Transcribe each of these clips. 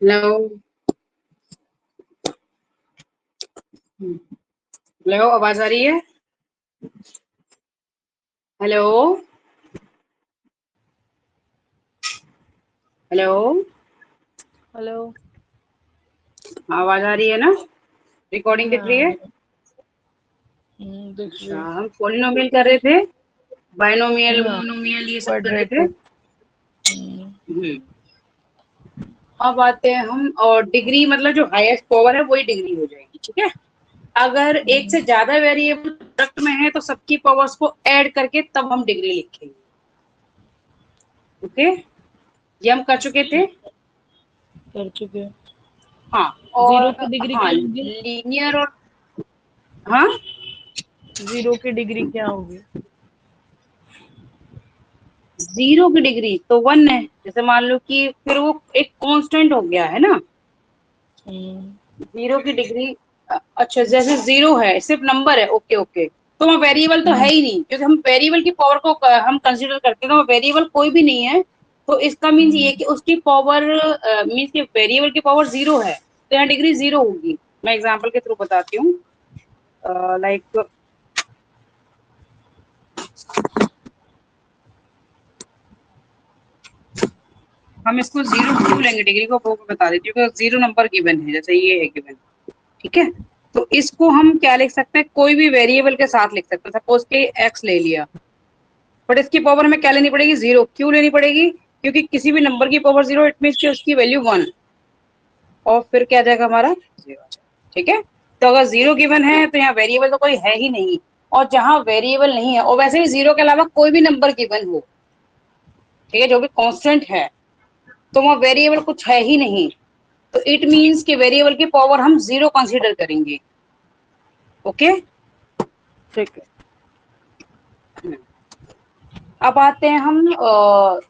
Hello hello, आवाज आ रही है? Hello hello, hello. आवाज आ रही है ना? रिकॉर्डिंग दिख रही हाँ, है? दिख रही अच्छा, है। हम पॉलिनोमियल कर रहे थे, बाइनोमियल, हाँ, मोनोमियल, ये सब कर रहे थे। क्वाड्रेटिक। अब आते हैं हम, और डिग्री मतलब जो हाईएस्ट पावर है वही डिग्री हो जाएगी, ठीक है। अगर एक से ज्यादा वेरिएबल प्रोडक्ट में है तो सबकी पावर्स को ऐड करके तब हम डिग्री लिखेंगे। ओके, ये हम कर चुके थे। कर चुके। हाँ, जीरो और की डिग्री हाँ, क्या होगी? लीनियर और हाँ, जीरो की डिग्री क्या होगी? जीरो की डिग्री तो वन है। जैसे मान लो कि फिर वो एक कांस्टेंट हो गया है ना। हम्म, जीरो की डिग्री, अच्छा, जैसे जीरो है सिर्फ नंबर है, ओके ओके, तो वो वेरिएबल तो है ही नहीं, क्योंकि हम वेरिएबल की पावर को हम कंसीडर करते हैं, तो वो वेरिएबल कोई भी नहीं है। तो इसका मीन्स ये कि उसकी पावर, मीन्स कि वेरिएबल की पावर जीरो है, तो यहाँ डिग्री जीरो होगी। मैं एग्जांपल के थ्रू बताती हूँ। लाइक हम इसको जीरो क्यों लेंगे, डिग्री को वो बता देती हूँ, क्योंकि जीरो नंबर गिवन है, जैसे ये है गिवन, ठीक है। तो इसको हम क्या लिख सकते हैं, कोई भी वेरिएबल के साथ लिख सकते हैं। सपोज के एक्स ले लिया, बट इसकी पावर हमें क्या लेनी पड़ेगी, जीरो। क्यों लेनी पड़ेगी? क्योंकि किसी भी नंबर की पावर जीरो, इट मीन कि उसकी वैल्यू वन, और फिर क्या आ जाएगा हमारा, जीरो, ठीक है। तो अगर जीरो गिवन है तो यहाँ वेरिएबल तो कोई है ही नहीं, और जहां वेरिएबल नहीं है, और वैसे भी जीरो के अलावा कोई भी नंबर गिवन हो, ठीक है, जो भी कांस्टेंट है, तो वहाँ वेरिएबल कुछ है ही नहीं, तो इट मीन्स कि वेरिएबल की पावर हम जीरो कंसीडर करेंगे। ओके, ठीक है। अब आते हैं हम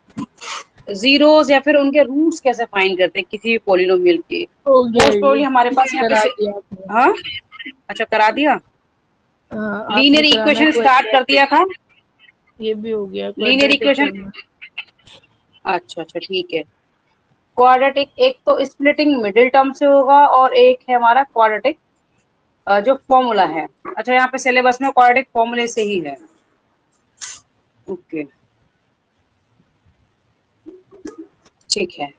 जीरोस या फिर उनके रूट्स कैसे फाइंड करते हैं किसी भी पॉलिनोमियल के। हो गया मोस्ट ये। प्रोबेबली हमारे पास यहाँ पे करा दिया आपने। हाँ, अच्छा, करा दिया। हाँ, आपने लीनियर कराना है इक्वेशन स्टार्ट कर क्वाड्रेटिक। दिया था। ये भी हो गया, लीनियर क्वाड्रेटिक इक्वेशन, करना। अच्छा अच्छा, ठीक है। क्वाड्रेटिक एक तो स्प्लिटिंग मिडिल टर्म से होगा, और एक है हमारा क्वाड्रेटिक जो फॉर्मूला है। अच्छा, यहाँ पे सिलेबस में क्वाड्रेटिक फॉर्मूले से ही है। ओके, ठीक है।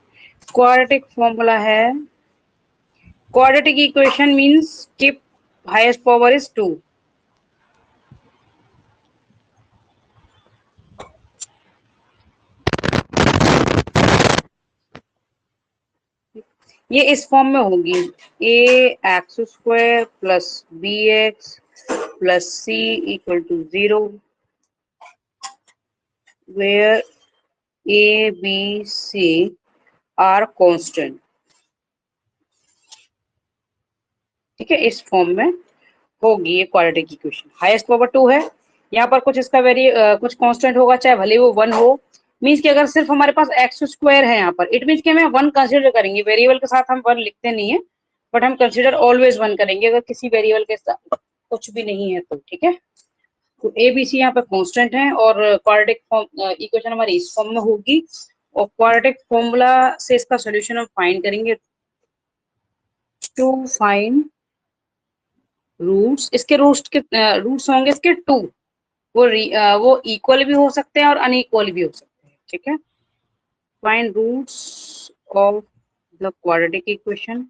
क्वाड्रेटिक फॉर्मूला है, क्वाड्रेटिक इक्वेशन मींस कि हाईएस्ट पावर इज टू। ये इस फॉर्म में होगी, A X square plus B X plus C equal to zero, where A B C are constant. ठीक है, इस फॉर्म में होगी ये quadratic equation. Highest power two है, यहाँ पर कुछ इसका कुछ कांस्टेंट होगा, चाहे भले वो वन हो। मीन्स कि अगर सिर्फ हमारे पास एक्स स्क्वायर है यहाँ पर, इट मीन्स कि हमें वन कंसिडर करेंगे, वेरिएबल के साथ हम वन लिखते नहीं है, बट हम कंसिडर ऑलवेज वन करेंगे अगर किसी वेरिएबल के साथ कुछ भी नहीं है तो, ठीक है। तो ए बी सी यहाँ पे कांस्टेंट है, और क्वाड्रेटिक इक्वेशन हमारी इस फॉर्म में होगी, और क्वाड्रेटिक फॉर्मूला से इसका सोल्यूशन हम फाइंड करेंगे। टू फाइंड रूट्स, इसके रूट्स होंगे इसके टू। वो इक्वल भी हो सकते हैं और अनइक्वल भी हो सकते हैं, ठीक है। Find roots of the quadratic equation.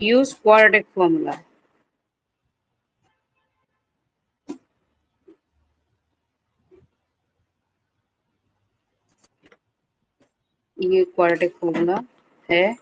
Use quadratic formula. ये क्वाड्रेटिक फॉर्मूला है।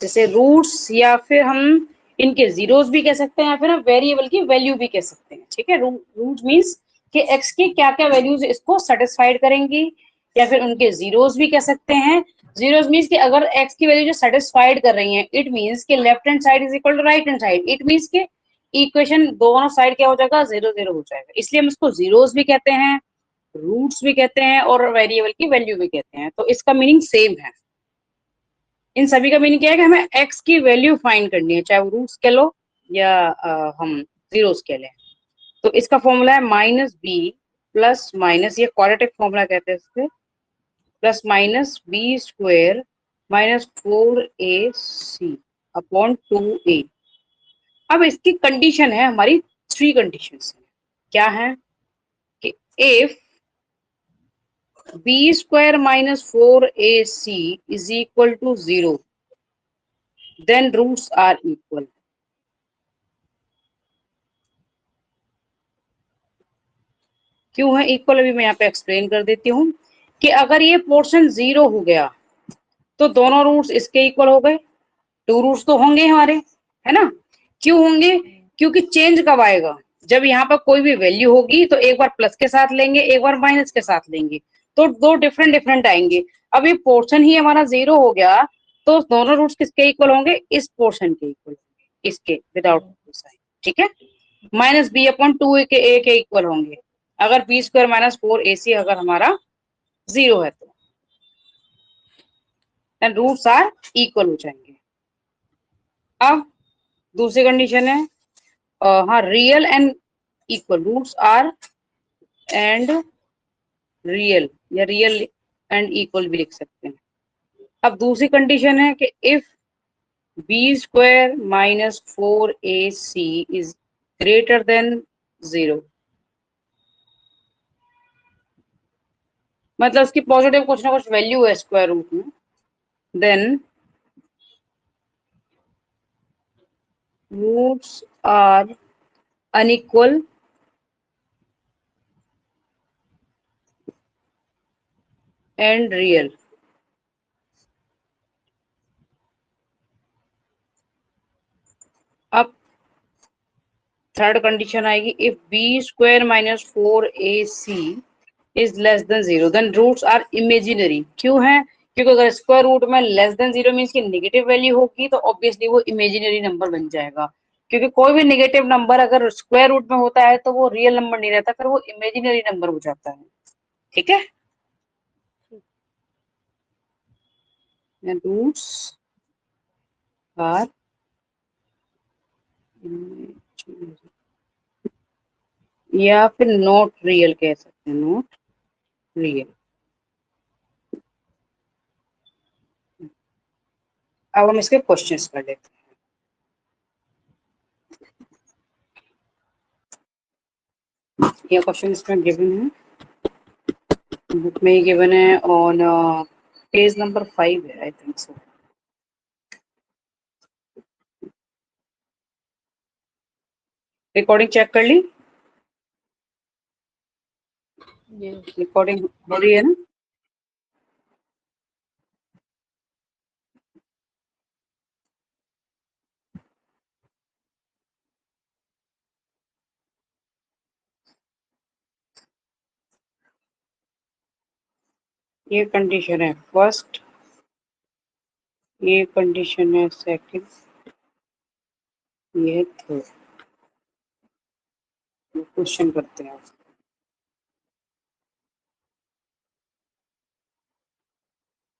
जैसे रूट्स, या फिर हम इनके जीरोस भी कह सकते हैं, या फिर हम वेरिएबल की वैल्यू भी कह सकते हैं, ठीक है। रूट मीन्स कि एक्स के क्या क्या वैल्यूज इसको सेटिस्फाइड करेंगी, या फिर उनके जीरोस भी कह सकते हैं। जीरोस मीन्स कि अगर एक्स की वैल्यू जो सेटिस्फाइड कर रही है, इट मीन्स कि left hand side is equal to right hand side, it means के इक्वेशन दोनों साइड क्या हो जाएगा, जीरो जीरो हो जाएगा, इसलिए हम इसको जीरोस भी कहते हैं, रूट्स भी कहते हैं, और वेरिएबल की वैल्यू भी कहते हैं, तो इसका मीनिंग सेम है। इन सभी का मीनिंग क्या है कि हमें x की वैल्यू फाइंड करनी है, चाहे वो रूट्स के लो या हम जीरोस के लें। तो इसका फॉर्मूला है माइनस बी प्लस माइनस, ये क्वाड्रेटिक फॉर्मूला कहते हैं इससे, plus minus B square minus 4ac upon 2a। अब इसकी कंडीशन है हमारी, थ्री कंडीशंस क्या है कि if B square minus 4ac is equal to 0 then roots are equal. क्यों है इक्वल, अभी मैं यहाँ पे एक्सप्लेन कर देती हूँ कि अगर ये पोर्शन 0 हो गया तो दोनों रूट्स इसके इक्वल हो गए, टू रूट्स तो होंगे हमारे, है ना। क्यों होंगे, क्योंकि चेंज कब आएगा, जब यहाँ पर कोई भी वैल्यू होगी तो एक बार प्लस के साथ लेंगे, एक बार माइनस के साथ लेंगे, तो दो डिफरेंट डिफरेंट आएंगे। अब ये पोर्शन ही हमारा 0 हो गया तो दोनों रूट्स किसके इक्वल होंगे, इस पोर्शन के इक्वल, इसके विदाउट साइन, ठीक है। माइनस बी अपॉन 2 के ए के इक्वल होंगे अगर बी स्क्वायर माइनस 4ac अगर हमारा 0 है तो देन रूट्स आर इक्वल हो जाएंगे। अब दूसरी कंडीशन है हाँ, real and equal, roots are and real या रियल एंड इक्वल भी लिख सकते हैं। अब दूसरी कंडीशन है कि if B square minus 4ac is greater than 0, मतलब उसकी पॉजिटिव कुछ ना कुछ वैल्यू है स्क्वायर रूट में, then roots are unequal and real. अब थर्ड कंडीशन आएगी if B square minus 4ac is less than 0 then roots are imaginary. क्यों है, क्योंकि अगर स्क्वायर रूट में लेस देन 0 मीन्स की नेगेटिव वैल्यू होगी तो ऑब्वियसली वो इमेजिनरी नंबर बन जाएगा, क्योंकि कोई भी नेगेटिव नंबर अगर स्क्वायर रूट में होता है तो वो रियल नंबर नहीं रहता, फिर वो इमेजिनरी नंबर हो जाता है, ठीक है। रूट्स आर या फिर नॉट रियल कह सकते हैं, नॉट रियल। अब हम इसके क्वेश्चंस कर लेते हैं। ये क्वेश्चन इसमें गिवन है, बुक में ही गिवन है ऑन पेज नंबर 5 है I think so. Recording check कर ली, रिकॉर्डिंग हो रही है ना। ये कंडीशन है फर्स्ट, ये कंडीशन है सेकंड, ये थर्ड। क्वेश्चन करते हैं।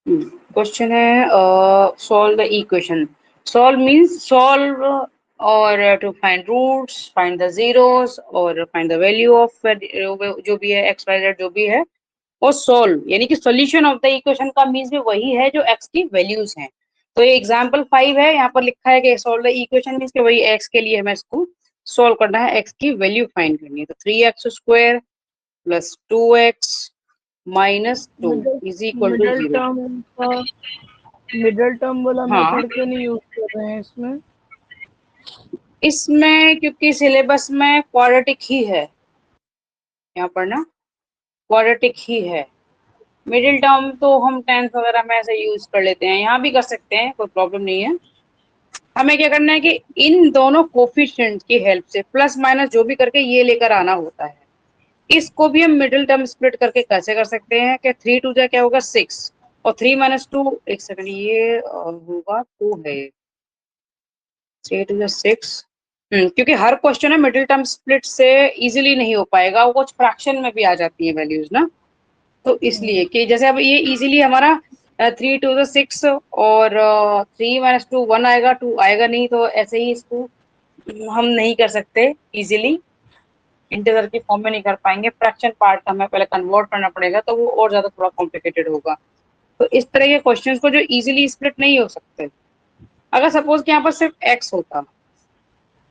क्वेश्चन है solve the equation. Solve means solve और to find roots, find the zeros और फाइंड द वैल्यू ऑफ जो भी है एक्स वाई जेड जो भी है, और सोल्व यानी कि सॉल्यूशन ऑफ द इक्वेशन का मींस भी वही है जो एक्स की वैल्यूज हैं। तो ये एग्जांपल 5 है, यहाँ पर लिखा है कि सोल्व द इक्वेशन मींस कि वही एक्स के लिए हमें इसको सोल्व करना है, एक्स की वैल्यू फाइंड करनी है। तो 3x square plus 2x minus 2 is equal to 0। Middle term वाला हाँ, मेथड क्यों नहीं यूज कर रहे हैं इसमें? इसमें क्योंकि सिलेबस में क्वाड्रेटिक ही है, यहाँ पर ना क्वाड्रेटिक ही है। मिडिल टर्म तो हम 10th वगैरह में ऐसे यूज कर लेते हैं, यहाँ भी कर सकते हैं, कोई प्रॉब्लम नहीं है। हमें क्या करना है कि इन दोनों कोफिशिएंट की हेल्प से प्लस माइनस जो भी करके ये लेकर आना होता है। इसको भी हम मिडिल टर्म स्प्लिट करके कैसे कर सकते हैं कि 3 2 क्या होगा 6 और 3 माइनस 2, एक सेकंड, ये होगा 2 है, 3 2 6। क्योंकि हर क्वेश्चन है मिडिल टर्म स्प्लिट से इजीली नहीं हो पाएगा, वो कुछ फ्रैक्शन में भी आ जाती है वैल्यूज ना, तो इसलिए कि जैसे अब ये इजीली हमारा 3 2 6 और 3 - 2 1 आएगा, 2 आएगा नहीं, तो ऐसे ही इसको हम नहीं कर सकते इजीली, इंटीजर की फॉर्म में नहीं कर पाएंगे, फ्रैक्शन पार्ट हमें पहले कन्वर्ट करना पड़ेगा, तो वो और ज्यादा थोड़ा कॉम्प्लिकेटेड होगा। तो इस तरह के क्वेश्चंस को जो इजीली स्प्लिट नहीं हो सकते, अगर सपोज कि यहाँ पर सिर्फ x होता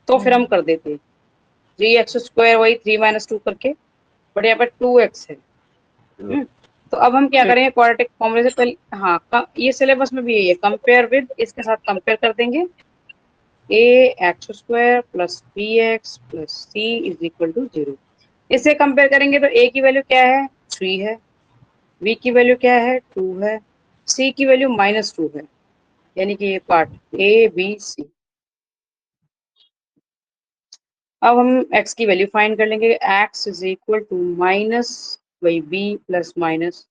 तो फिर हम कर देते 3x² वही 3 - 2 करके, बट यहाँ पर 2x है। तो अब हम क्या करेंगे, क्वाड्रेटिक फॉर्मूले से पहले, हाँ ये सिलेबस में भी यही है, कंपेयर विद, इसके साथ कंपेयर कर देंगे, ax² + bx + c = 0। इससे कंपेयर करेंगे तो a की वैल्यू क्या है, 3 है, b की वैल्यू क्या है, 2 है, c की वैल्यू -2 है, यानी कि ये पार्ट a b c। अब हम x की वैल्यू फाइंड कर लेंगे, x = minus by b plus minus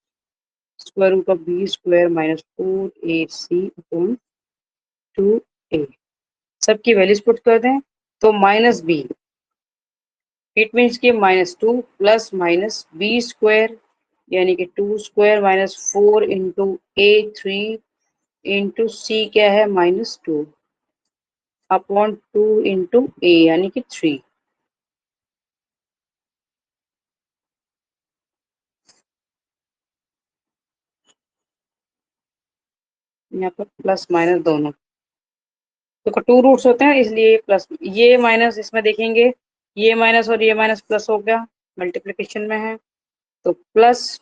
square root of b² - 4ac/2a। सबकी वैल्यूज पुट कर दें, तो -b, इट मीन्स कि -2 प्लस माइनस b² यानी कि 2² - 4 इंटू a3 इंटू c क्या है, -2 अपॉन 2 इंटू a यानी कि 3। यहाँ पर प्लस माइनस दोनों, तो 2 रूट्स होते हैं इसलिए ये प्लस, ये माइनस इसमें देखेंगे, ये माइनस और ये माइनस प्लस हो गया, मल्टीप्लिकेशन में है तो plus,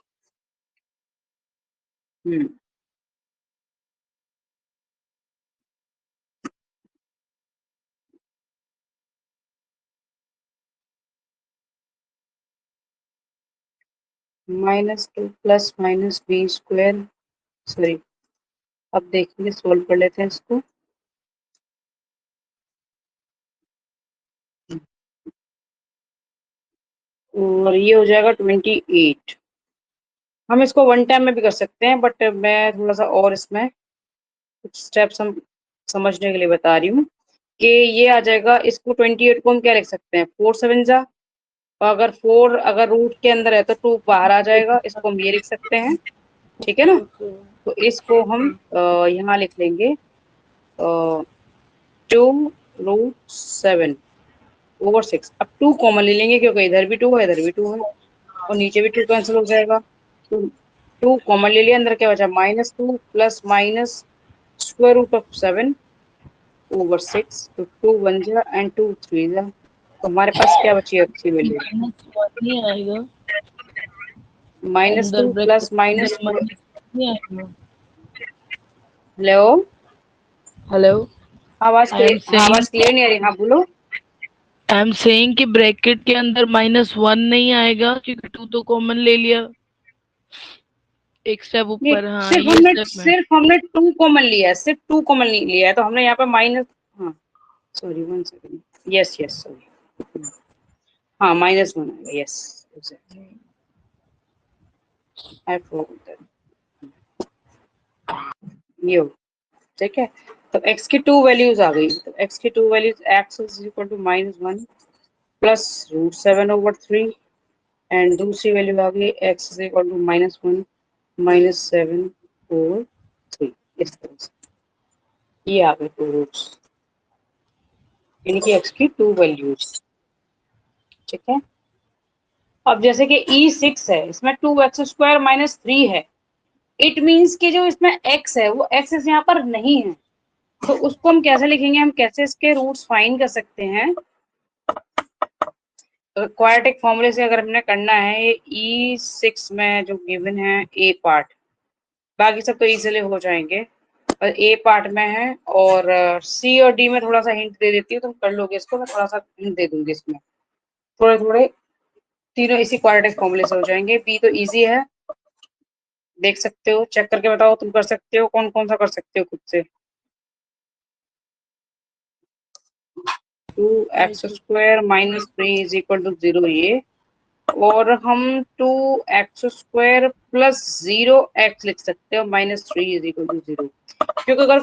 -2 plus minus b², sorry अब देखेंगे, सोल्व कर लेते हैं इसको। और ये हो जाएगा 28। हम इसको वन टाइम में भी कर सकते हैं, बट मैं थोड़ा सा और इसमें कुछ स्टेप्स हम समझने के लिए बता रही हूँ कि ये आ जाएगा, इसको 28 को हम क्या लिख सकते हैं, 4 7 जा, और अगर 4 अगर रूट के अंदर है तो 2 बाहर आ जाएगा, इसको हम ये लिख सकते हैं, ठीक है ना। तो इसको हम यहाँ लिख लेंगे 2√7/6। अब 2 कॉमन ले लेंगे क्योंकि इधर भी 2 है इधर भी 2 है, और नीचे भी 2 कैंसिल हो जाएगा, तो 2 कॉमन ले लिया, अंदर क्या बचा, -2 प्लस माइनस √7/6, तो 2 1 जा एंड 2 3 जा, तो हमारे पास क्या बची है अच्छी वैल्यू, -1 नहीं आएगा, अंदर -2 ब्रैकेट प्लस के माइनस, अंदर माइनस नहीं आएगा। हेलो, हेलो, आई एम आवाज सेइंग क्लियर नहीं आ रही, हाँ बोलो। कि ब्रैकेट के अंदर -1 नहीं आएगा क्योंकि 2 तो कॉमन ले लिया, एक स्टेप ये ऊपर। हाँ, सिर्फ ये हमने स्टेप में सिर्फ हमने 2 कॉमन लिया है, सिर्फ 2 कॉमन लिया है, तो हमने यहाँ पे माइनस, हाँ sorry 1 second, yes yes sorry, हाँ -1 आएगा, yes exactly, I forgot that, ये हो, ठीक है। तो x की 2 वैल्यूज आ गई, तो x की 2 वैल्यूज, x = -1 प्लस √7/3, एंड दूसरी वैल्यू आ गई x = -1 -7/3, इस तरह से ये आ गए 2 रूट्स, यानी कि x की 2 वैल्यूज, ठीक है। अब जैसे कि E6 है, इसमें 2x² - 3 है, इट मीन्स कि जो इसमें x है वो x यहाँ पर नहीं है, तो उसको हम कैसे लिखेंगे, हम कैसे इसके रूट्स फाइंड कर सकते हैं, क्वाड्रेटिक फॉर्मूले से अगर हमने करना है, ये E6 में जो गिवन है ए पार्ट, बाकी सब तो इजीली हो जाएंगे, और ए पार्ट में है, और सी और डी में थोड़ा सा हिंट दे देती हूँ, तुम कर लोगे इसको, मैं थोड़ा सा हिंट दे दूंगी इसमें, थोड़े थोड़े, तीनों इसी क्वाड्रेटिक फॉर्मूले से हो जाएंगे। बी तो इजी है, देख सकते हो, चेक करके बताओ, तुम कर सकते हो, कौन कौन सा कर सकते हो खुद से, 2x² - 3 = 0 ये, और हम 2x² + 0x लिख सकते हो, -3 = 0, क्योंकि अगर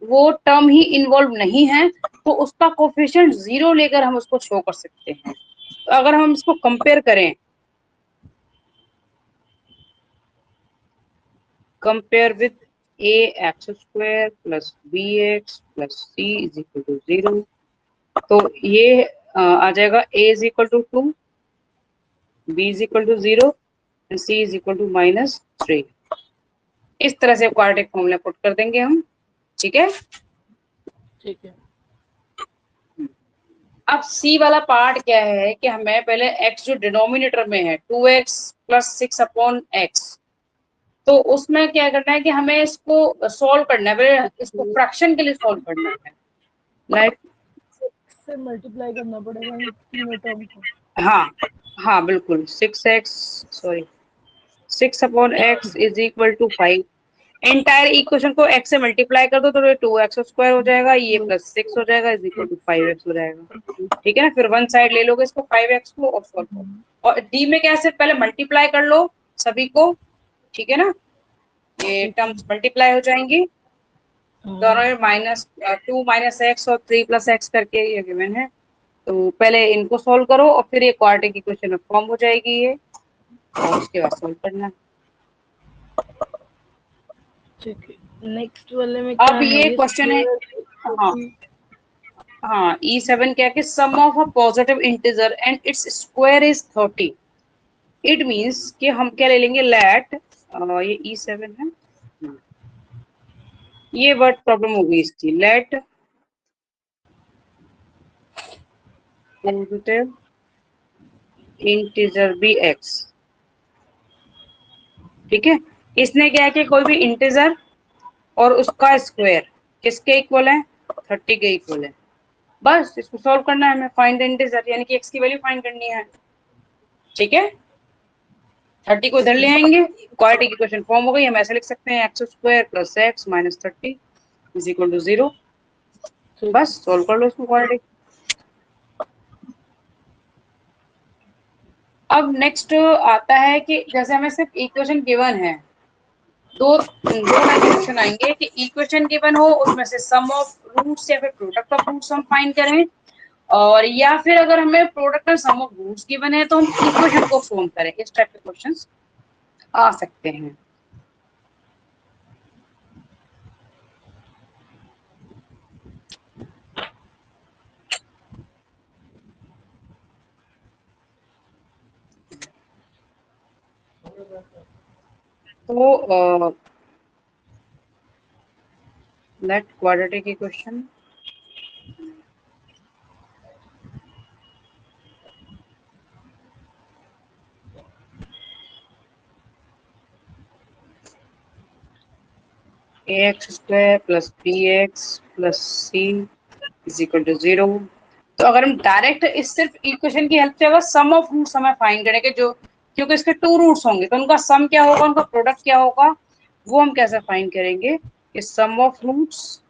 वो टर्म ही इन्वॉल्व नहीं है तो उसका कोफिशिएंट 0 लेकर हम उसको शो कर सकते हैं। तो अगर हम इसको कंपेयर करें, compare with A X square plus B X plus C is equal to 0। तो ये आ जाएगा a is equal to 2, b is equal to 0 and c is equal to -3। इस तरह से क्वाड्रेटिक फॉर्मूला पुट कर देंगे हम, ठीक है। ठीक है। अब c वाला पार्ट क्या है कि हमें पहले x जो डिनोमिनेटर में है 2x प्लस 6 अपॉन x, तो उसमें क्या करना है कि हमें इसको सॉल्व करना है, पहले इसको फ्रैक्शन के लिए सॉल्व करना है। लाइक से मल्टीप्लाई करना पड़ेगा इन तीनों टर्म को। हाँ हाँ बिल्कुल, 6 upon x is equal to 5। Entire equation को x से मल्टीप्लाई कर दो तो ये 2x स्क्वायर हो जाएगा, ये प्लस 6 हो जाएगा इज इक्वल टू 5x हो जाएगा, ठीक है ना। फिर वन साइड ले लोगे इसको 5x को और सॉल्व करो। और d में क्या, सिर्फ पहले मल्टीप्लाई कर लो सभी को, ठीक है ना। ये टर्म्स मल्टीप्लाई हो जाएंगी दोनों में, -2 माइनस एक्स और 3 प्लस एक्स करके ये गिवन है। तो पहले इनको सॉल्व करो और फिर ये क्वाड्रेटिक इक्वेशन में फॉर्म हो जाएगी ये, और उसके बाद सॉल्व करना। ठीक है। नेक्स्ट वाले में क्या अब है? ये क्वेश्चन है, हाँ हाँ, E7 क्या है कि sum of a positive integer and its square is 30। It means कि हम क्या ले लेंगे, लेट ये E7 है, ये वर्ड प्रॉब्लम हो गई इसकी। Let positive integer be x, ठीक है। इसने क्या है कि कोई भी इंटीजर और उसका स्क्वायर किसके इक्वल है, 30 के इक्वल है। बस इसको सॉल्व करना है हमें, फाइंड द इंटीजर, यानी कि x की वैल्यू फाइंड करनी है, ठीक है। 30 को इधर ले आएंगे, क्वाड्रेटिक इक्वेशन फॉर्म हो गई। हम ऐसे लिख सकते हैं X square plus X minus 30 is equal to 0। बस सॉल्व कर लो इसको क्वाड्रेटिक। अब नेक्स्ट आता है कि जैसे हमें सिर्फ इक्वेशन गिवन है, दो क्वेश्चन आएंगे कि इक्वेशन गिवन हो, उसमें से सम ऑफ रूट्स या फिर प्रोडक्ट ऑफ रूट्स हम फाइंड करें, और या फिर अगर हमें प्रोडक्ट और सम ऑफ रूट्स गिवन है तो हम इक्वेशन को फॉर्म करें। इस टाइप के क्वेश्चंस आ सकते हैं। तो let quadratic equation ax square plus bx plus c is equal to 0। तो अगर हम डायरेक्ट इस सिर्फ इक्वेशन की हेल्प से अगर सम ऑफ रूट्स हमें फाइंड करेंगे, जो क्योंकि इसके 2 रूट्स होंगे तो उनका सम क्या होगा, उनका प्रोडक्ट क्या होगा, वो हम कैसे फाइंड करेंगे कि sum of roots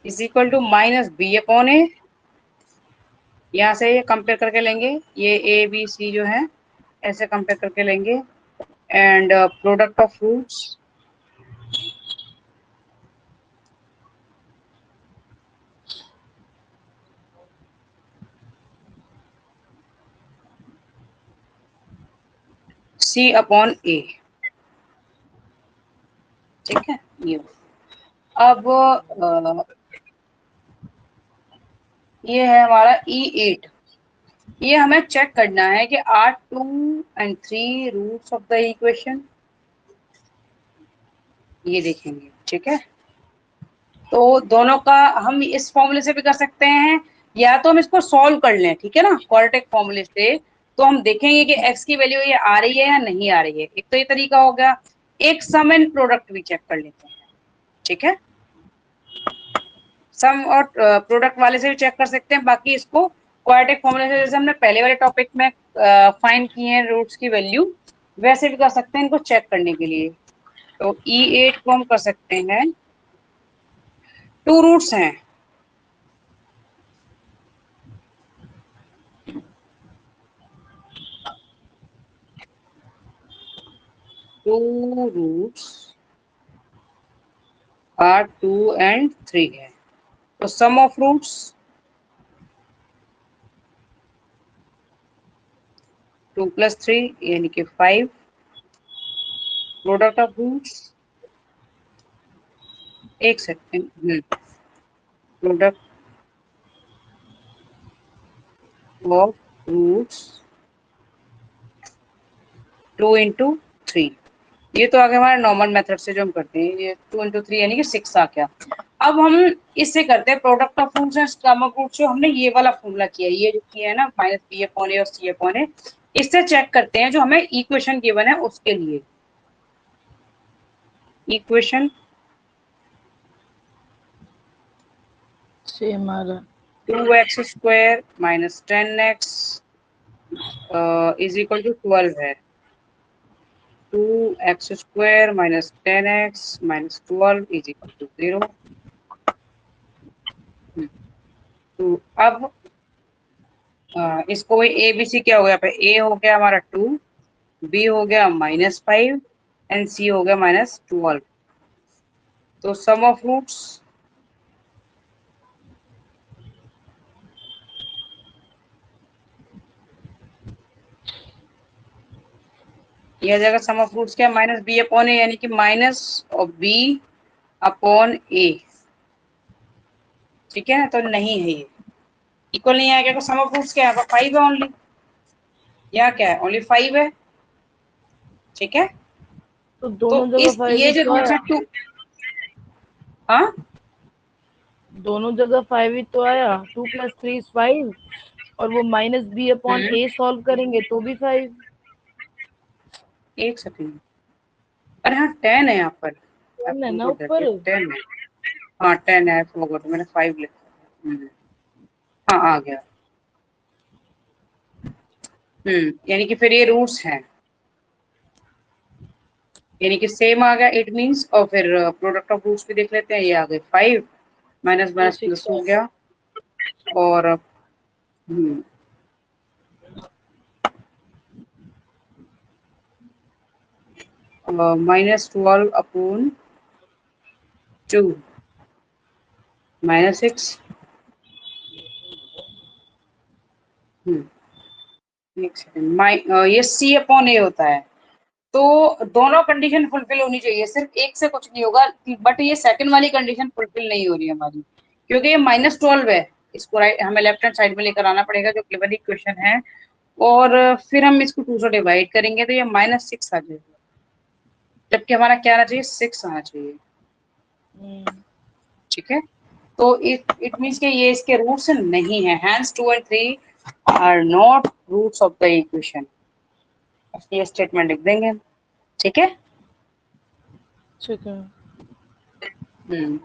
is equal to minus B upon A. यहाँ से ये कंपेयर करके लेंगे, ये ए बी सी जो है ऐसे कंपेयर करके लेंगे, and product of roots C upon A, ठीक है। ये अब ये है हमारा E8। ये हमें चेक करना है कि are 2 and 3 roots of the equation, ये देखेंगे, ठीक है। तो दोनों का हम इस फॉर्मूले से भी कर सकते हैं, या तो हम इसको सॉल्व कर लें, ठीक है ना, क्वाड्रेटिक फॉर्मूले से। तो हम देखेंगे कि x की वैल्यू ये आ रही है या नहीं आ रही है। एक तो ये तरीका हो गया, एक सम एंड प्रोडक्ट भी चेक कर लेते हैं, ठीक है। सम और प्रोडक्ट वाले से भी चेक कर सकते हैं, बाकी इसको क्वाड्रेटिक फॉर्मूले से जैसे हमने पहले वाले टॉपिक में फाइंड किए हैं रूट्स की वैल्यू, वैसे भी कर सकते हैं इनको चेक करने के लिए। तो E8 को हम कर सकते हैं, 2 रूट्स हैं, टू रूट्स आर 2 एंड 3 है। तो सम ऑफ रूट्स 2 प्लस 3 यानी कि 5 प्रोडक्ट ऑफ रूट्स, एक second, product of roots 2 into 3, ये तो आगे हमारे नॉर्मल मेथड से जो हम करते हैं, ये 2 इंटू 3 यानी कि 6 आ गया। अब हम इससे करते हैं product of roots and sum of roots, जो हमने ये वाला फॉर्मूला किया है, ये जो किया है ना माइनस बी अपॉन ए और सी अपॉन ए, इससे चेक करते हैं जो हमें इक्वेशन गिवन है उसके लिए। इक्वेशन सेम आ रहा। 2x square minus 10x is equal to 12 है। 2x square minus 10x minus 12 is equal to 0। तो अब इसको ए बी सी क्या हो गया, ए हो गया हमारा 2, बी हो गया -5 एंड सी हो गया -12। तो सम ऑफ रूट्स यह जगह सम ऑफ रूट्स क्या, माइनस बी अपॉन ए, यानी कि माइनस और बी अपॉन ए, ठीक है ना, तो नहीं है ये इक्वल नहीं आएगा। तो सम ऑफ रूट्स क्या है, 5 है ओनली, यहाँ क्या है ओनली 5 है, ठीक है। तो तो दोनों जगह इस 5 ये ही जो तो रूट्स आया। है 2, हाँ दोनों जगह 5 ही तो आया। 2 + 3 = 5, और वो minus B upon hmm, A solve करेंगे तो भी 5। एक सेकंड, अरे हाँ 10 है यहाँ पर, आई है ना फॉरगॉट दैट, ऊपर। ये 10 है। हाँ 10 है, आई फॉरगॉट, मैंने 5 लिखा। हाँ आ गया। यानी कि फिर ये रूट्स हैं, यानी कि सेम आ गया इट मींस। और फिर प्रोडक्ट ऑफ रूट्स भी देख लेते हैं, ये आ गए 5 माइनस ये माइनस 6 प्लस हो है। गया। और हम्म -12 अपॉन 2 -6। एक सेकंड, ये सी अपॉन ए होता है, तो दोनों कंडीशन फुलफिल होनी चाहिए, सिर्फ एक से कुछ नहीं होगा। बट ये सेकंड वाली कंडीशन फुलफिल नहीं हो रही है हमारी, क्योंकि ये -12 है। इसको राइट हमें लेफ्ट हैंड साइड में लेकर आना पड़ेगा जो गिवन इक्वेशन है, और फिर हम इसको 2 से डिवाइड करेंगे तो ये -6 आ जाएगा, जबकि हमारा क्या आना चाहिए, 6 आना चाहिए, ठीक है। तो इट मीन्स कि ये इसके रूट्स नहीं है, hence 2 and 3 are not roots of the equation. ये स्टेटमेंट लिख देंगे, ठीक है। ठीक है। हम्म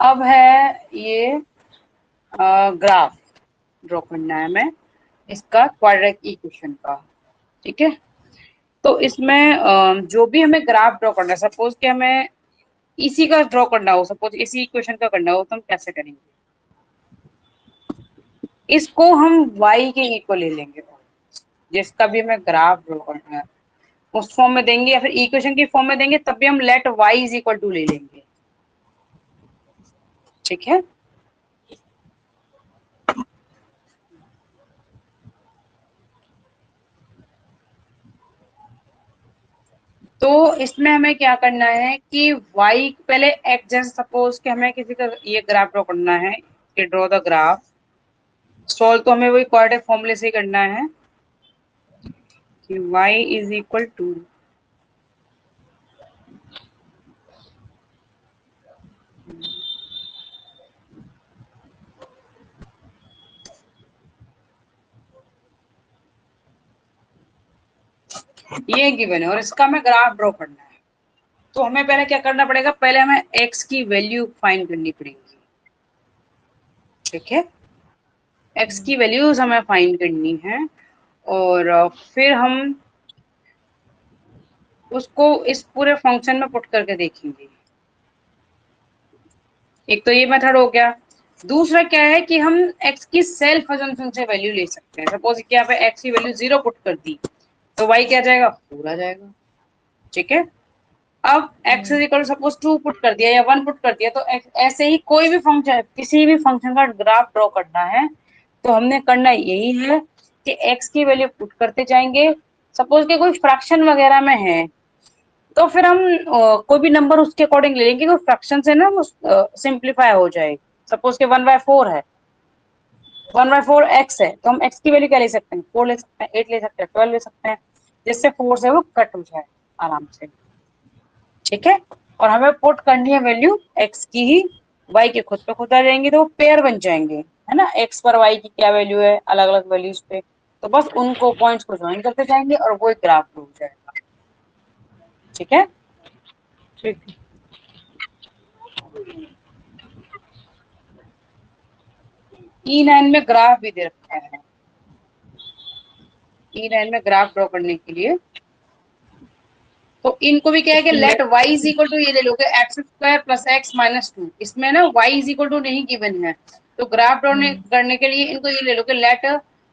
अब है ये ग्राफ ड्रॉ करना है हमें इसका, क्वाड्रेटिक इक्वेशन का, ठीक है। तो इसमें जो भी हमें ग्राफ ड्रॉ करना है, सपोज कि हमें इसी का ड्रॉ करना हो, सपोज इसी इक्वेशन का करना हो, तो हम कैसे करेंगे, इसको हम y के इक्वल ले लेंगे, जिसका भी हमें ग्राफ ड्रॉ करना है उस फॉर्म में देंगे, या फिर इक्वेशन की फॉर्म में देंगे, तब भी हम let y is equal to ले लेंगे, ठीक है। तो इसमें हमें क्या करना है कि y पहले x, जैसे सपोज कि हमें किसी का ये ग्राफ ड्रॉ करना है, कि ड्रॉ द ग्राफ, सॉल्व तो हमें वही क्वाड्रेटिक फॉर्मूले से ही करना है कि y इज इक्वल टू ये गिवन है और इसका हमें ग्राफ ड्रॉ करना है। तो हमें पहले क्या करना पड़ेगा, पहले हमें x की वैल्यू फाइंड करनी पड़ेगी, ठीक है। x की वैल्यूज हमें फाइंड करनी है, और फिर हम उसको इस पूरे फंक्शन में पुट करके देखेंगे। एक तो ये मेथड हो गया, दूसरा क्या है कि हम x की सेल्फ अजम्पशन से वैल्यू ले सकते हैं। सपोज कि यहाँ पे x की वैल्यू 0 पुट कर दी तो y क्या जाएगा, 4 आ जाएगा। ठीक है, अब x is equal suppose 2 put कर दिया या 1 पुट कर दिया, तो ऐसे ही कोई भी फंक्शन, किसी भी फंक्शन का ग्राफ ड्रॉ करना है तो हमने करना यही है कि x की वैल्यू पुट करते जाएंगे। सपोज कि कोई फ्रैक्शन वगैरह में है तो फिर हम कोई भी नंबर उसके अकॉर्डिंग ले लेंगे, वो फ्रैक्शन से ना वो सिंप्लीफाई हो जाए। सपोज कि 1/4 है, 1/4 x है, तो हम x की वैल्यू क्या ले सकते हैं, 4 ले सकते हैं, 8 ले सकते हैं, 12 ले सकते हैं, जिससे 4 से वो कट हो जाए आराम से। ठीक है, और हमें पुट करनी है वैल्यू x की ही, y के खुद पे खुद आ जाएंगे, तो वो पेयर बन जाएंगे, है ना। x पर y की क्या वैल्यू है, अलग अलग वैल्यूज पे, तो बस उनको पॉइंट्स को ज्वाइन करते जाएंगे और वो एक ग्राफ हो जाएगा। ठीक है, ठीक है। E9 में ग्राफ भी दे रखा है। E9 में ग्राफ ड्रॉ करने के लिए तो इनको भी क्या है कि let y is equal to, ये ले लोगे x² प्लस x माइनस 2, इसमें ना y इज इक्वल टू नहीं गिवन है, तो ग्राफ ड्रॉ करने के लिए इनको ये ले लोगे let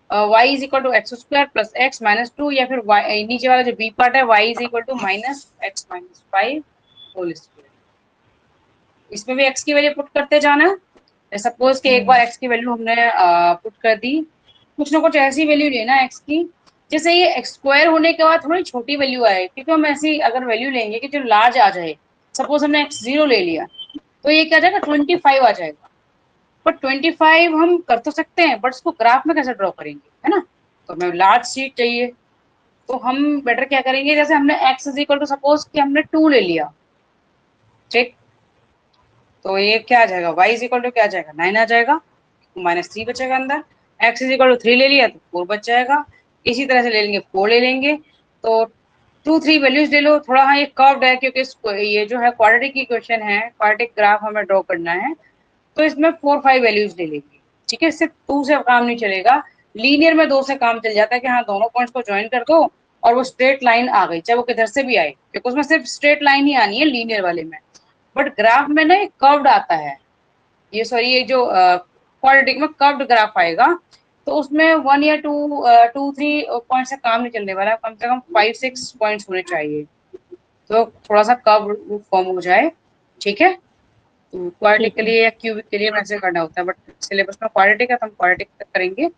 y is equal to x² plus x minus 2, या फिर नीचे वाला जो b पार्ट है y is equal to minus x minus 5 whole square. इसमें भी x की वैल्यू पुट करते जाना। सपोज कि एक बार x की वैल्यू हमने पुट कर दी, कुछ ना कुछ ऐसी वैल्यू लेना x की जैसे ये x स्क्वायर होने के बाद थोड़ी छोटी वैल्यू आए, क्योंकि हम ऐसी अगर वैल्यू लेंगे कि जो लार्ज आ जाए, सपोज हमने x0 ले लिया तो ये क्या जाएगा 25 आ जाएगा। बट 25 हम कर तो सकते हैं, बट इसको ग्राफ में कैसे ड्रॉ करेंगे, है ना। तो हमें लार्ज शीट चाहिए, तो हम बेटर क्या करेंगे, जैसे हमने x is equal to suppose कि हमने 2 ले लिया, ठीक, तो ये क्या आ जाएगा, y इज इक्वल टू क्या आ जाएगा, 9 आ जाएगा, -3 बचेगा अंदर। x इज इक्वल टू 3 ले लिया तो 4 बच जाएगा। इसी तरह से ले लेंगे 4 ले लेंगे, तो 2 3 वैल्यूज ले लो। थोड़ा हाँ ये कर्व्ड है क्योंकि ये जो है क्वाड्रेटिक इक्वेशन है, क्वाड्रेटिक ग्राफ हमें ड्रॉ करना है, तो इसमें 4 5 वैल्यूज ले लेंगे। ठीक है, सिर्फ 2 से काम नहीं चलेगा, लीनियर में 2 से काम चल जाता है कि हाँ दोनों पॉइंट्स को ज्वाइन कर दो और वो स्ट्रेट लाइन आ गई, चाहे वो किधर से भी आए, क्योंकि उसमें सिर्फ स्ट्रेट लाइन ही आनी है लीनियर वाले में। बट ग्राफ में ना एक कर्व्ड आता है, ये सॉरी ये जो क्वाड्रेटिक में कर्व्ड ग्राफ आएगा, तो उसमें 1 या 2 3 पॉइंट से काम नहीं चलने वाला, कम से कम 5 6 पॉइंट्स होने चाहिए, तो थोड़ा सा कर्व फॉर्म हो जाए। ठीक है, तो क्वाड्रेटिक के लिए या क्यूबिक के लिए वैसे करना होता है, बट सिलेबस में क्वाड्रेटिक है तो हम क्वाड्रेटिक तक करेंगे।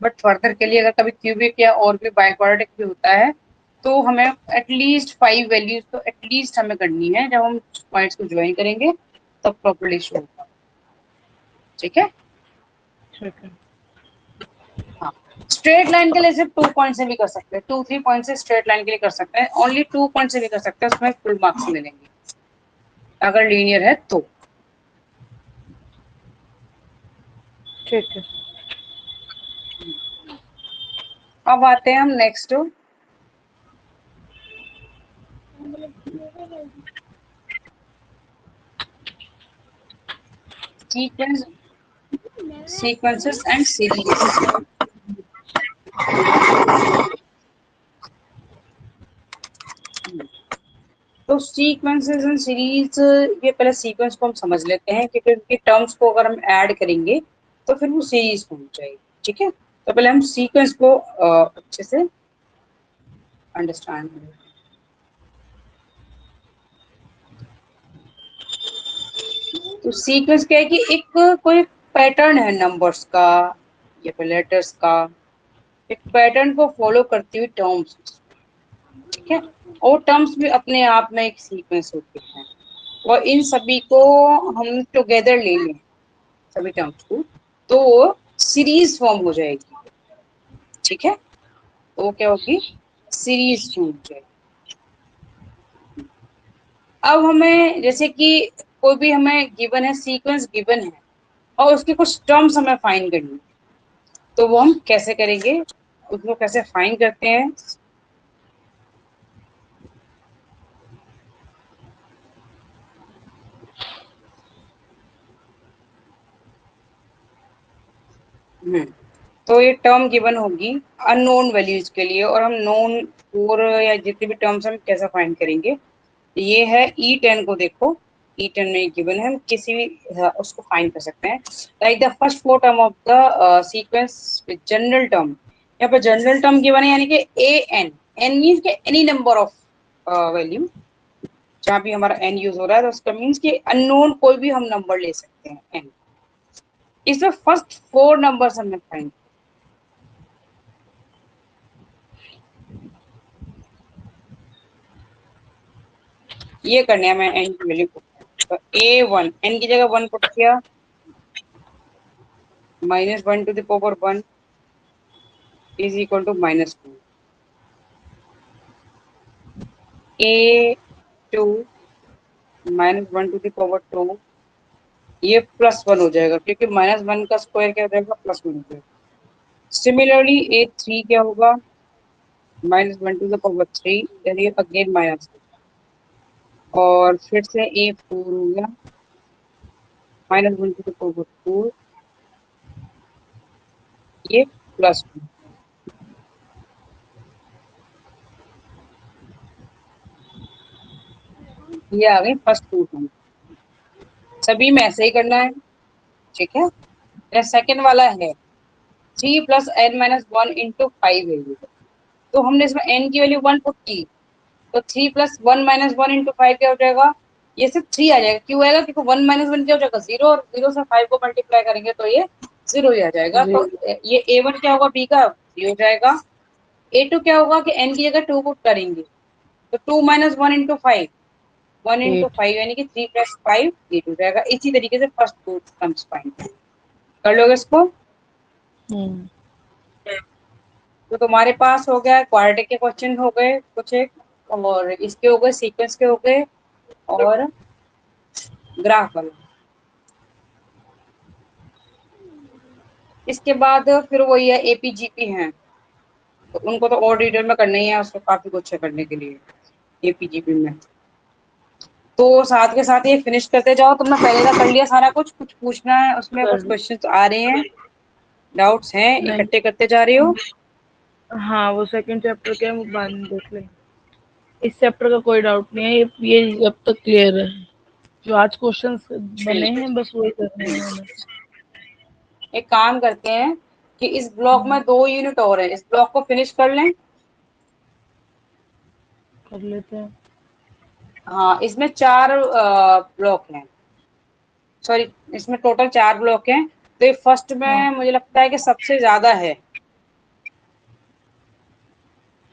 बट फर्दर के लिए अगर कभी क्यूबिक या और भी बाय क्वाड्रेटिक भी होता है तो हमें एटलीस्ट 5 वैल्यूज तो एटलीस्ट हमें करनी है, जब हम पॉइंट्स को ज्वाइन करेंगे तब प्रॉपर्ली शो होगा। ठीक है, ठीक है। हाँ, स्ट्रेट लाइन के लिए सिर्फ 2 पॉइंट से भी कर सकते हैं, 2 3 पॉइंट से स्ट्रेट लाइन के लिए कर सकते हैं, ओनली 2 पॉइंट से भी कर सकते हैं, उसमें फुल मार्क्स मिलेंगे अगर लीनियर है तो। ठीक है। अब आते हैं हम next, sequence, sequences and series. तो सीक्वेंसेस एंड सीरीज, ये पहले सीक्वेंस को हम समझ लेते हैं क्योंकि उनकी टर्म्स को अगर हम ऐड करेंगे तो फिर वो सीरीज बन जाएगी। ठीक है, तो पहले हम सीक्वेंस को अच्छे से अंडरस्टैंड करें। तो सीक्वेंस क्या है कि एक कोई पैटर्न है नंबर्स का या फिर लेटर्स का, एक पैटर्न को फॉलो करती हुई टर्म्स। ठीक है, और टर्म्स भी अपने आप में एक सीक्वेंस होते हैं, और इन सभी को हम टुगेदर ले लें सभी टर्म्स को तो वो सीरीज फॉर्म हो जाएगी। ठीक है, तो वो क्या होगी, सीरीज फॉर्म हो जाएगी। अब हमें जैसे कि कोई भी हमें गिवन है, सीक्वेंस गिवन है और उसकी कुछ टर्म्स हमें फाइंड करनी है, तो वो हम कैसे करेंगे, उसको कैसे फाइंड करते हैं। तो ये टर्म गिवन होगी अननोन वैल्यूज के लिए, और हम नोन और या जितने भी टर्म्स हम कैसे फाइंड करेंगे। ये है E10 को देखो, टर्म नहीं गिवन है, हम किसी भी उसको फाइंड कर सकते हैं। Like the first four term of the sequence with general term, यहाँ पर जनरल टर्म गिवन है, यानी कि ए एन, एन मीन्स के एनी नंबर ऑफ वैल्यू, जहाँ भी हमारा एन यूज हो रहा है तो उसका मीन्स कि अननोन कोई भी हम नंबर ले सकते हैं एन। इसमें फर्स्ट फोर नंबर्स हमने फाइंड, ये करने हैं मैं एन की वैल्यू को। तो ए वन, एन की जगह वन पुट किया, -1 to the power 1 is equal to -2, a2 -1 to the power 2, ये +1 हो जाएगा क्योंकि -1 का स्क्वायर क्या हो जाएगा, +1 हो जाएगा। सिमिलरली a3 क्या होगा, -1 to the power 3, यानी अगेन माइनस, और फिर से a4 हो गया, -1 to the power 4, ये +2। ये आ गई फर्स्ट टू टर्म, सभी में ऐसे ही करना है, ठीक है। या सेकेंड वाला है 3 + n-1 × 5 है ये, तो हमने इसमें n की वैल्यू 1 पुट की, तो 3 + 1 - 1 × 5 क्या हो जाएगा, ये सिर्फ 3 आ जाएगा। क्यों आएगा, क्योंकि 1 - 1 क्या हो जाएगा 0, और 0 से 5 को मल्टीप्लाई करेंगे तो ये 0 ही आ जाएगा। तो ये a1 क्या होगा, b का 3 हो जाएगा। a2 क्या होगा कि n की जगह 2 पुट करेंगे, तो 2 - 1 × 5, 1 × 5 यानी कि 3 + 5 8 हो जाएगा। इसी तरीके से फर्स्ट टू टर्म्स फाइंड कर लोगे इसको। तो तुम्हारे पास हो गया क्वाड्रेटिक के क्वेश्चन हो गए कुछ एक, और इसके हो गए, सीक्वेंस के हो गए, और ग्राफ वाला। इसके बाद फिर वही है एपीजीपी है, तो उनको तो और डिटेल में करना ही है, उसको काफी कुछ है करने के लिए एपीजीपी में। तो साथ के साथ ये फिनिश करते जाओ, तुमने पहले का कर लिया सारा कुछ, कुछ पूछना है उसमें, कुछ क्वेश्चंस आ रहे हैं, डाउट्स हैं, इकट्ठे करते जा रहे हो। हाँ, वो सेकंड चैप्टर के हम बाद में देख लेंगे, इस चैप्टर का कोई डाउट नहीं है, ये अब तक क्लियर है। जो आज क्वेश्चंस बने हैं बस वही करने हैं हमें। एक काम करते हैं कि इस ब्लॉक में 2 यूनिट और है, इस ब्लॉक को फिनिश कर लें। कर लेते हैं। हाँ, इसमें 4 ब्लॉक हैं, सॉरी इसमें टोटल 4 ब्लॉक हैं। तो ये फर्स्ट में मुझे लगता है कि सबसे ज्यादा है,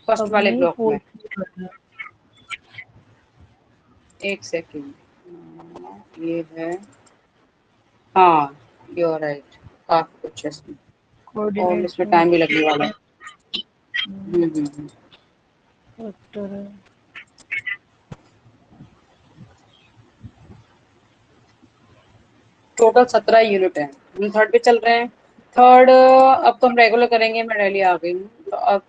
फर्स्ट वाले नहीं, ब्लॉक में। एक सेकंड, ये है, हाँ यू आर राइट, काफी कुछ है इसमें, और इसमें टाइम भी लगने वाला है। फैक्टर है। टोटल 17 यूनिट है, हम थर्ड पे चल रहे हैं। थर्ड अब तो हम रेगुलर करेंगे, मैं डेली आ गई हूँ तो अब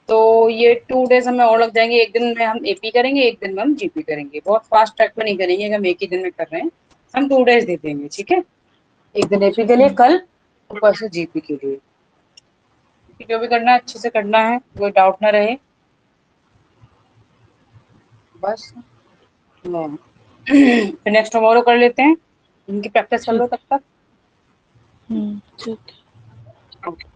तो ये 2 डेज हमें और लग जाएंगे। एक दिन में हम एपी करेंगे, एक दिन में हम जीपी करेंगे, बहुत फास्ट ट्रैक में नहीं करेंगे, हम एक ही दिन में कर रहे हैं। हम 2 डेज दे देंगे, ठीक है, एक दिन एपी के लिए कल, और परसों जीपी के लिए। जो भी करना है अच्छे से करना है, कोई डाउट ना रहे बस। फिर नेक्स्ट टुमारो कर लेते हैं, इनकी प्रैक्टिस कर लो तब तक। ठीक है।